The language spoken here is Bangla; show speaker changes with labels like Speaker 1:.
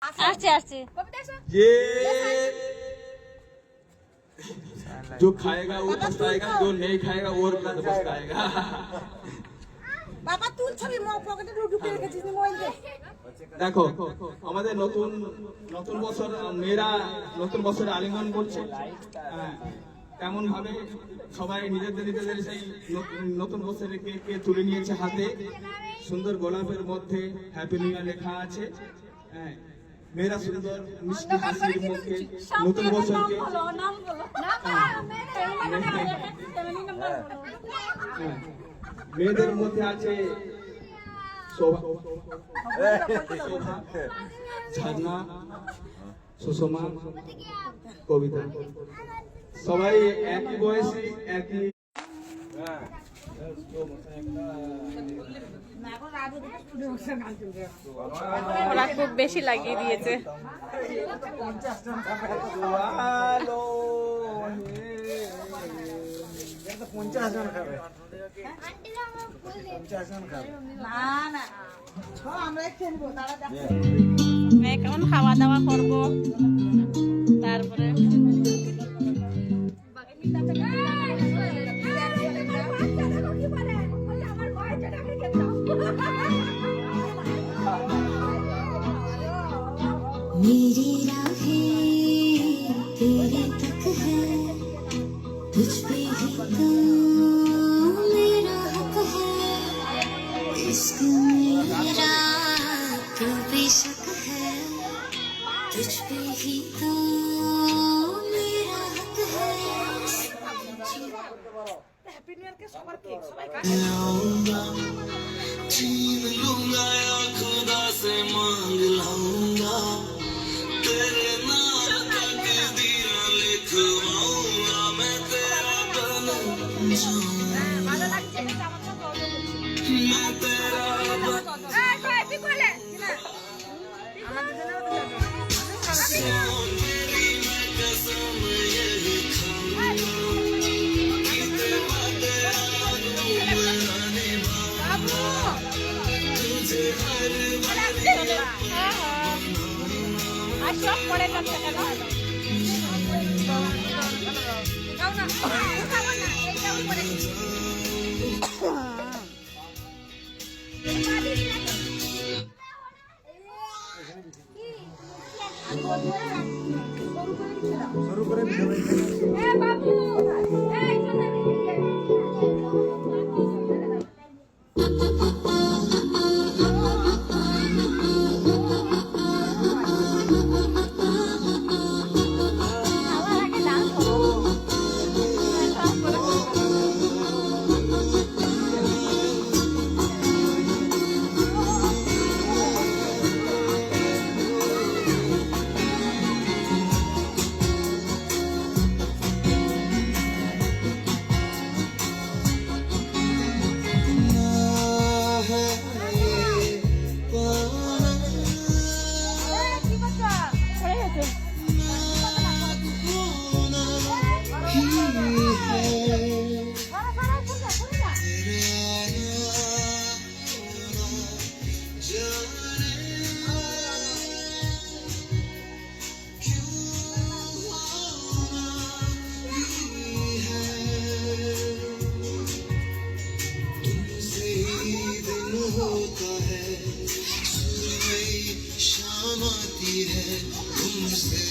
Speaker 1: আসছে আসছে।
Speaker 2: ये जो खाएगा वो पछताएगा, जो नहीं खाएगा वो पछताएगा।
Speaker 3: বাবা তুল ছবি মো পকেটে ঢুকে রেখেছিস মোবাইল দে।
Speaker 2: দেখো আমাদের নতুন নতুন বছর, মেয়েরা নতুন বছরে আলিঙ্গন করছে। তেমন ভাবে সবাই নিজেদের সেই নতুন বছরের কেক তুলে নিয়েছে হাতে। সুন্দর গোলাপের মধ্যে হ্যাপি নিউ ইয়ার লেখা আছে। হ্যাঁ, মেয়েরা সুন্দর মিষ্টি হাসির মুখে নতুন বছরকে মেয়েদের মধ্যে আছে শোভা, ঝর্ণা, সুষমা, কবিতা, সবাই একই বয়সী একই।
Speaker 1: ওরা খুব বেশি লাগিয়ে দিয়েছে। এখন খাওয়া দাওয়া করবো, তারপরে
Speaker 4: मेरी राहें तेरे तक है, तुझ पे ही तो मेरा हक है, इश्क मेरा तो बेशक है, तुझ पे ही तो मेरा हक है।
Speaker 3: হ্যাপি নিউ ইয়ার কে সবার কেক সবাই
Speaker 4: लाऊंगा छीन लूंगा या खुदा से मांग लाऊंगा, तेरे नाम तकदीर लिखवाऊंगा, मैं तेरा बन जाऊंगा,
Speaker 3: ভালো লাগছে এটা আমার তো প্রবলেম হচ্ছে।
Speaker 4: मैं तेरा बन
Speaker 3: এই কই তুই বলে না আমাদের জন্য
Speaker 4: मेरी मैं कसम ये खाऊंगा कि तेरा तेरा मेरा निभाऊंगा, तुझे हर
Speaker 1: আর সব পরে করতে কেন?
Speaker 3: খাও না খাবো না এইটা উপরে শুরু করে এ বাবু এই
Speaker 4: होता है, सुबह शाम आती है, तुमसे